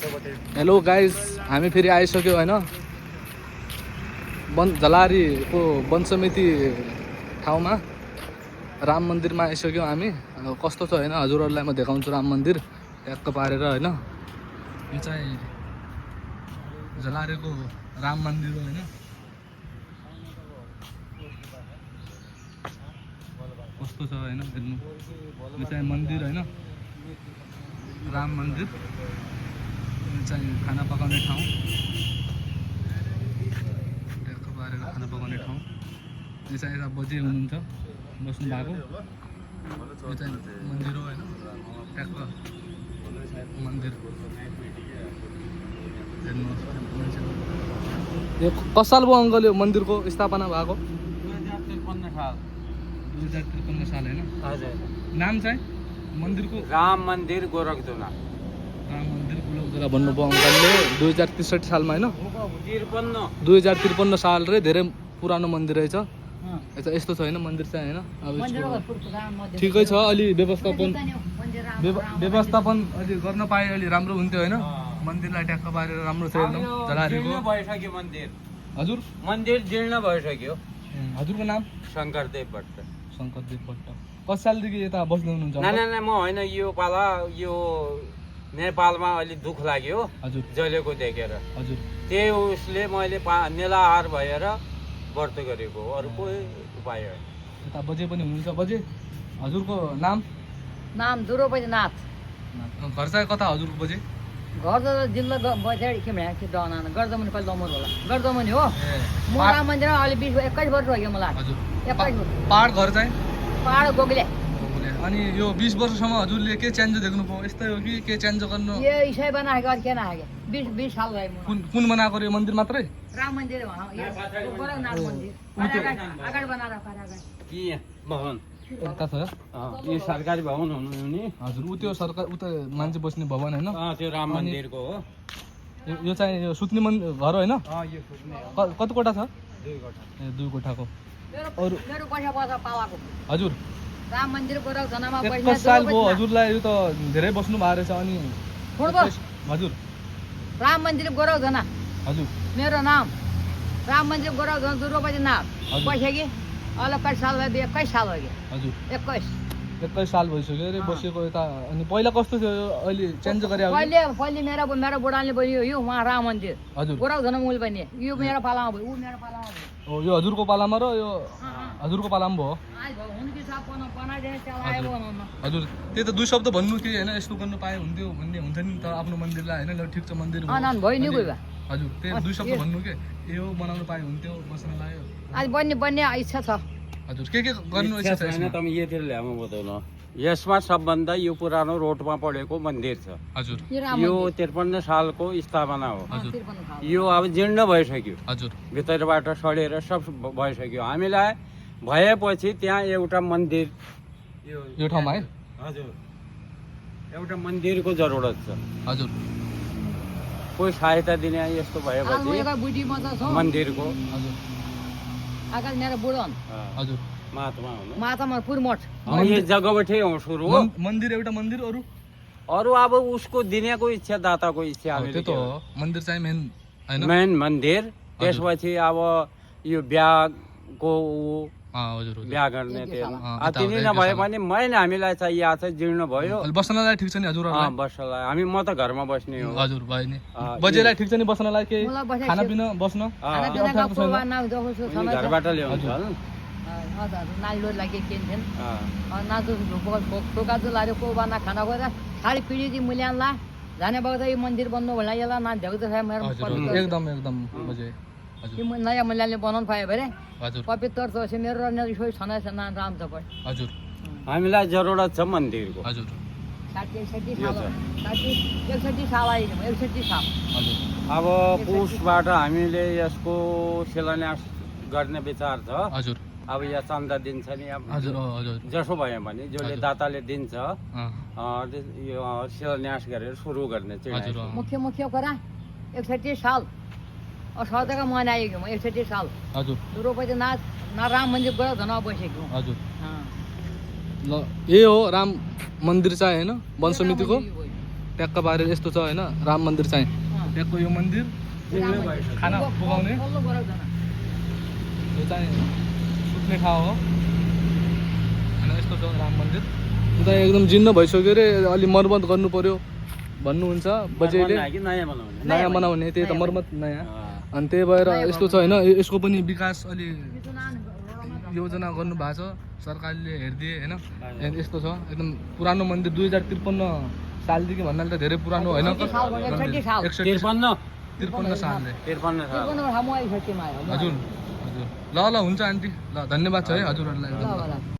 Hello guys, हामी फेरि आइसक्यो होइन झलारीको वन समिति ठाउँमा राम मन्दिरमा आइसक्यौँ हामी। कस्तो छ होइन हजुरहरूलाई म देखाउँछु राम मन्दिर ट्याक्क पारेर होइन। यो चाहिँ झलारीको राम मन्दिर हो होइन। कस्तो छ होइन हेर्नु। यो चाहिँ मन्दिर होइन, राम मन्दिर। यो चाहिँ खाना पकाउने ठाउँ, ट्याक्क पारेर खाना पकाउने ठाउँ। यो चाहिँ यता बजे हुनुहुन्छ बस्नु भएको। यो चाहिँ मन्दिर हो होइन, ट्याक्क मन्दिर हेर्नुहोस्। यो कस साल भयो अङ्कल यो मन्दिरको स्थापना भएको? 2053 साल होइन। नाम चाहिँ मन्दिरको राम मन्दिर गोरखधुना। राम मन्दिर गोरखधुना भन्नुभयो अङ्कलले 2063 सालमा होइन। 2053 साल रे धेरै पुरानो मन्दिर रहेछ। यस्तो छ होइन मन्दिर चाहिँ होइन। अब ठिकै छ, अलि व्यवस्थापन अलि गर्न पाए अलि राम्रो हुन्थ्यो होइन। मन्दिरलाई ट्याक्क पारेर राम्रो छ एकदम झलारीको। भइसक्यो मन्दिर। हजुर मन्दिर जीर्ण भइसक्यो। हजुरको नाम? शङ्करदेव भट्ट। शङ्करदेव भट्ट। कति सालदेखि यता बस्दै हुनुहुन्छ? न म होइन, यो पाला यो नेपालमा अलि दुःख लाग्यो हजुर जलेको देखेर। हजुर त्यही उसले मैले नेलाहार भएर व्रत गरेको, अरू कोही उपाय होइन। यता बजे पनि हुनुहुन्छ। बजे हजुरको नाम? नाम द्रौपदीनाथ। घर चाहिँ कता हजुरको बजे? घर त जिल्ला बजाडी के भने डना गर्दमुनि कहिले दमर होला गर्दमुनि हो। म पहाड- राम मन्दिरमा अलि 21 वर्ष भयो मलाई। हजुर 21 वर्ष। पहाड घर चाहिँ? पहाड गोगले। अनि यो 20 वर्षसम्म हजुरले के चेन्ज देख्नुभयो? यस्तै हो कि के चेन्ज गर्नु? ये इसाई बनाएको अरू के नआगे 20 साल भयो म। कुन बनाएको यो मन्दिर मात्रै? राम मन्दिर यो गोरखनाथ मन्दिर अगाडि बनाएर कि भवन यता छ यो सरकारी भवन हुनु नि। हजुर उ त्यो सरकार उता मान्छे बस्ने भवन होइन। त्यो राम मन्दिरको हो। यो चाहिँ यो सुत्ने घर होइन। यो सुत्ने कति कोठा छ? 2 कोठा। ए 2 कोठाको। मेरो पैसा पैसा पालाको हजुर राम मन्दिर गोरखधुनामा 21 साल भयो हजुरलाई। यो त धेरै बस्नु भएको रहेछ। अनि हजुर राम मन्दिर गोरखधुना हजुर मेरो नाम राम मन्दिर गोरखधुना द्रौपदीनाथ। हजुर। पैसा कि अलग 21 साल भयो 21 साल भयो हजुर 21 साल भइसक्यो अरे बसेको यता। अनि पहिला कस्तो थियो यो अहिले चेन्ज गरे? पहिले मेरो बुढाले बनियो यो वहाँ राम मन्दिर हजुर गोरखधुना मूल बनियो। यो मेरो पालामा भयो, ऊ मेरो पालामा भयो। हो यो हजुरको पालामा र यो हजुरको पालामा भयो। आज भयो हुन्थ्यो साहब बनाइदिने चलायो बनाउन। हजुर त्यही त 2 शब्द भन्नु कि होइन यस्तो गर्नु पाए हुन्थ्यो भन्ने हुन्छ नि त आफ्नो मन्दिरलाई होइन। ल ठिक छ मन्दिर हो। भयो नि कोही भए। हजुर त्यही 2 शब्द भन्नु के यो बनाउनु पाए हुन्थ्यो बस्नलाई। आज बन्ने इच्छा छ। हजुर के गर्नु इच्छा छ यसमा? तपाईँ यतिर ल्याउनु बताउनु। यसमा सबभन्दा यो पुरानो रोडमा पढेको मन्दिर छ। हजुर यो 53 सालको स्थापना हो। हजुर यो अब जीर्ण भइसक्यो, हजुर भित्रबाट सडेर सब भइसक्यो। हामीलाई भएपछि त्यहाँ एउटा मन्दिर यो ठाउँमा है। हजुर एउटा मन्दिरको जरुरत छ। हजुर कोही सहायता दिने यस्तो भएपछि बुढी म त छ मन्दिरको हजुर आकाश मेरो बुढो हजुर महात्मा हुनु। मातामा पुरमठ यो जग्गाबाटै हो सुरु हो। मन्दिर एउटा मन्दिर अरू अरू अब उसको दिनेको इच्छा, दाताको इच्छा। त्यो त हो मन्दिर चाहिँ मेन होइन। मेन मन्दिर। त्यसपछि अब यो बिहाको हजुर बिहा गर्ने तिनी नभए पनि मैन हामीलाई चाहिँ यहाँ चाहिँ जीर्ण भयो। बस्नलाई ठिक छ नि हजुरहरूलाई? बस्नलाई हामी म त घरमा बस्ने हो। हजुर भयो नि। बजेलाई ठिक छ नि बस्नलाई? के खानापिना बस्न घरबाट ल्याउँछ नानीहरू लागि किन्छन् नाचु ठोकाजु लाग्यो को बाना खाना गएर साडी पिँढी मूल्याङ्ला जाने बग्दा यो मन्दिर बन्नु होला यसलाई ना झ्याउ त मेरो एकदम एकदम बजे हजुर यो नयाँ मूल्याले बनाउनु पायो भने हजुर पवित्र छ मेरो रन्जन छना छ नाम राम छ भयो। हजुर हामीलाई जरुरत छ मन्दिरको। हजुर 61 साल आइदिनु 61 साल। हजुर अब पुसबाट हामीले यसको शिलान्यास गर्ने विचार छ। हजुर अब यहाँ चन्दा दिन्छ नि अब हजुर हजुर जसो भयो भने जसले दाताले दिन्छ यो शिलान्यास गरेर सुरु गर्ने चाहिँ। मुख्य कुरा 61 साल सधैँको मनाएको म 61 साल। हजुर द्रौपदीनाथ राम मन्दिर गएर धन बसेको। हजुर ल यही हो राम मन्दिर चाहिँ होइन वन समितिको ट्याक्क पारेर यस्तो छ होइन राम मन्दिर चाहिँ ट्याक्क यो मन्दिर खाना पकाउने पल्लो गोरखजना यो चाहिँ सुत्ने ठाउँ हो होइन यस्तो छ राम मन्दिर यो चाहिँ एकदम जीर्ण भइसक्यो अरे अलि मर्मत गर्नु पर्यो भन्नुहुन्छ बजेले नयाँ बनाउने त्यही त मर्मत नयाँ अनि त्यही भएर यस्तो छ होइन यसको पनि विकास अलि योजना गर्नु भएको छ सरकारले हेरिदिए होइन यस्तो छ एकदम पुरानो मन्दिर 2053 सालदेखि भन्नाले त धेरै पुरानो होइन 53 सालले हजुर हजुर ल हुन्छ आन्टी ल धन्यवाद छ है हजुरहरूलाई एकदम